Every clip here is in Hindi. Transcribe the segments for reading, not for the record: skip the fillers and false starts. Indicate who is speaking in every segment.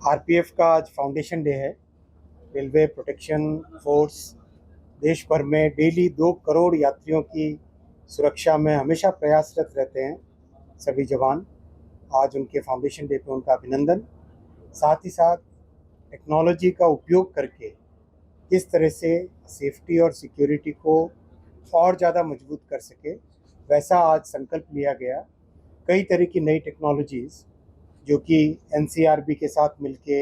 Speaker 1: आरपीएफ का आज फाउंडेशन डे है। रेलवे प्रोटेक्शन फोर्स देश भर में डेली 2 करोड़ यात्रियों की सुरक्षा में हमेशा प्रयासरत रहते हैं सभी जवान। आज उनके फाउंडेशन डे पे उनका अभिनंदन। साथ ही साथ टेक्नोलॉजी का उपयोग करके किस तरह से सेफ्टी और सिक्योरिटी को और ज़्यादा मजबूत कर सके, वैसा आज संकल्प लिया गया। कई तरह की नई टेक्नोलॉजीज़ जो कि एनसीआरबी के साथ मिलके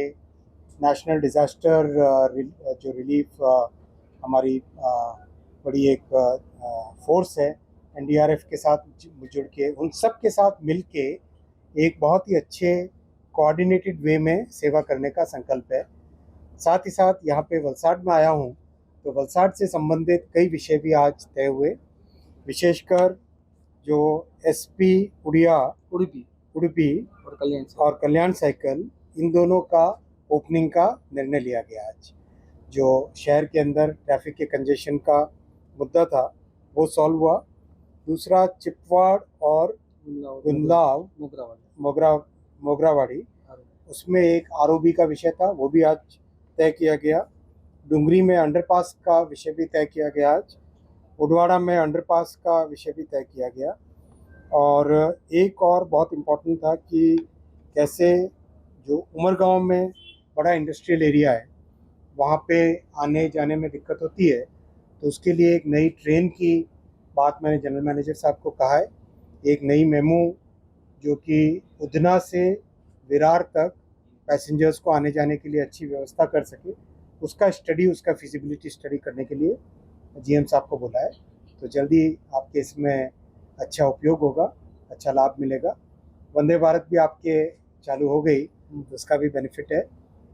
Speaker 1: नेशनल डिज़ास्टर जो रिलीफ हमारी बड़ी एक फोर्स है, एनडीआरएफ के साथ जुड़ के उन सब के साथ मिल के एक बहुत ही अच्छे कोऑर्डिनेटेड वे में सेवा करने का संकल्प है। साथ ही साथ यहाँ पे वलसाड में आया हूँ, तो वलसाड से संबंधित कई विषय भी आज तय हुए। विशेषकर जो एसपी उड़ुपी और कल्याण साइकिल, इन दोनों का ओपनिंग का निर्णय लिया गया आज। जो शहर के अंदर ट्रैफिक के कंजेशन का मुद्दा था वो सॉल्व हुआ। दूसरा चिपवाड़ और गुंदलाव मोगरावाड़ी, उसमें एक आरओबी का विषय था, वो भी आज तय किया गया। डुंगरी में अंडरपास का विषय भी तय किया गया आज। उडवाड़ा में अंडरपास का विषय भी तय किया गया। और एक और बहुत इम्पोर्टेंट था कि कैसे जो उमरगांव में बड़ा इंडस्ट्रियल एरिया है, वहाँ पे आने जाने में दिक्कत होती है, तो उसके लिए एक नई ट्रेन की बात मैंने जनरल मैनेजर साहब को कहा है। एक नई मेमू जो कि उधना से विरार तक पैसेंजर्स को आने जाने के लिए अच्छी व्यवस्था कर सके, उसका स्टडी, उसका फिजिबिलिटी स्टडी करने के लिए जीएम साहब को बोला है। तो जल्दी आपके इसमें अच्छा उपयोग होगा, अच्छा लाभ मिलेगा। वंदे भारत भी आपके चालू हो गई, तो उसका भी बेनिफिट है।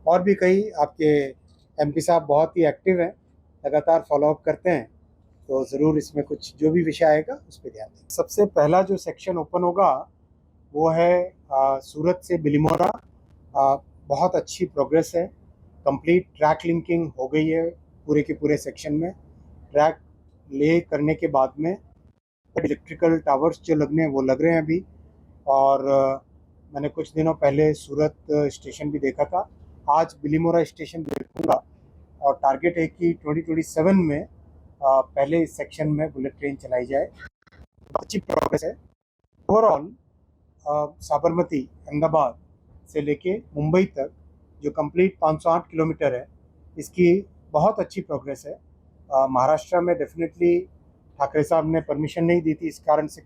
Speaker 1: और भी कई आपके एमपी साहब बहुत ही एक्टिव हैं, लगातार फॉलोअप करते हैं, तो ज़रूर इसमें कुछ जो भी विषय आएगा उस पर ध्यान दें। सबसे पहला जो सेक्शन ओपन होगा वो है सूरत से बिलीमोरा। बहुत अच्छी प्रोग्रेस है, कंप्लीट ट्रैक लिंकिंग हो गई है पूरे के पूरे सेक्शन में। ट्रैक ले करने के बाद में इलेक्ट्रिकल टावर्स जो लगने हैं वो लग रहे हैं अभी। और मैंने कुछ दिनों पहले सूरत स्टेशन भी देखा था, आज बिलीमोरा स्टेशन देखूंगा। और टारगेट है कि 2027 में पहले इस सेक्शन में बुलेट ट्रेन चलाई जाए। अच्छी प्रोग्रेस है ओवरऑल। साबरमती अहमदाबाद से लेके मुंबई तक जो कंप्लीट 508 किलोमीटर है, इसकी बहुत अच्छी प्रोग्रेस है। महाराष्ट्र में डेफिनेटली ठाकरे साहब ने परमिशन नहीं दी थी, इस कारण से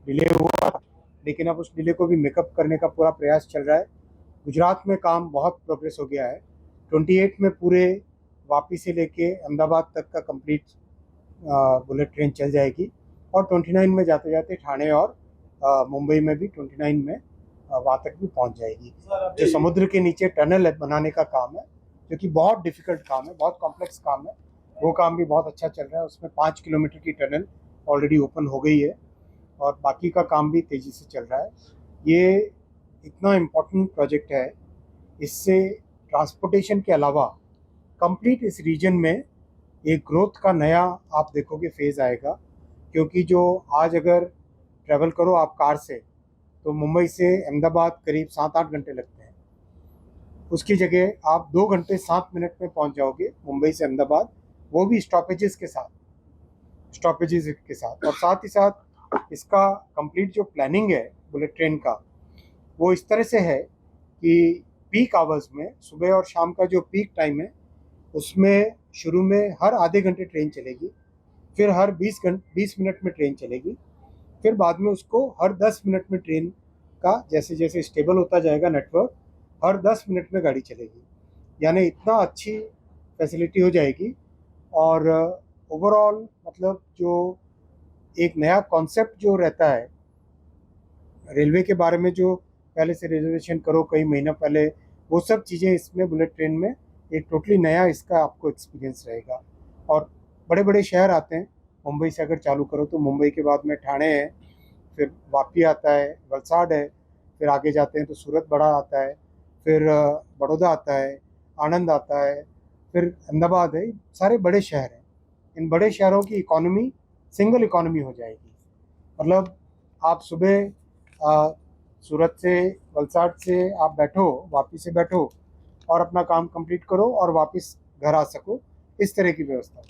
Speaker 1: डिले हुआ, लेकिन अब उस डिले को भी मेकअप करने का पूरा प्रयास चल रहा है। गुजरात में काम बहुत प्रोग्रेस हो गया है। 28 में पूरे वापी से लेके अहमदाबाद तक का कंप्लीट बुलेट ट्रेन चल जाएगी। और 29 में जाते जाते ठाणे और मुंबई में भी 29 में वहाँ तक भी पहुँच जाएगी। जो समुद्र के नीचे टनल बनाने का काम है, जो कि बहुत डिफिकल्ट काम है, बहुत कॉम्प्लेक्स काम है, वो काम भी बहुत अच्छा चल रहा है। उसमें 5 किलोमीटर की टनल ऑलरेडी ओपन हो गई है और बाकी का काम भी तेज़ी से चल रहा है। ये इतना इम्पोर्टेंट प्रोजेक्ट है, इससे ट्रांसपोर्टेशन के अलावा कंप्लीट इस रीजन में एक ग्रोथ का नया आप देखोगे फेज़ आएगा। क्योंकि जो आज अगर ट्रैवल करो आप कार से, तो मुंबई से अहमदाबाद करीब 7-8 घंटे लगते हैं, उसकी जगह आप 2 घंटे 7 मिनट में पहुंच जाओगे मुंबई से अहमदाबाद, वो भी स्टॉपेजेस के साथ। और साथ ही साथ इसका कंप्लीट जो प्लानिंग है बुलेट ट्रेन का, वो इस तरह से है कि पीक आवर्स में सुबह और शाम का जो पीक टाइम है, उसमें शुरू में हर आधे घंटे ट्रेन चलेगी, फिर हर 20 मिनट में ट्रेन चलेगी, फिर बाद में उसको हर 10 मिनट में ट्रेन का जैसे जैसे स्टेबल होता जाएगा नेटवर्क, हर 10 मिनट में गाड़ी चलेगी। यानी इतना अच्छी फैसिलिटी हो जाएगी। और ओवरऑल मतलब जो एक नया कॉन्सेप्ट जो रहता है रेलवे के बारे में, जो पहले से रिजर्वेशन करो कई महीना पहले, वो सब चीज़ें इसमें बुलेट ट्रेन में एक टोटली नया इसका आपको एक्सपीरियंस रहेगा। और बड़े बड़े शहर आते हैं, मुंबई से अगर चालू करो तो मुंबई के बाद में ठाणे है, फिर वापी आता है, वलसाड है, फिर आगे जाते हैं तो सूरत बड़ा आता है, फिर बड़ौदा आता है, आनंद आता है, फिर अहमदाबाद है। सारे बड़े शहर हैं, इन बड़े शहरों की इकोनॉमी सिंगल इकोनॉमी हो जाएगी। मतलब आप सुबह सूरत से वलसाड से आप बैठो, वापी से बैठो, और अपना काम कंप्लीट करो और वापस घर आ सको, इस तरह की व्यवस्था।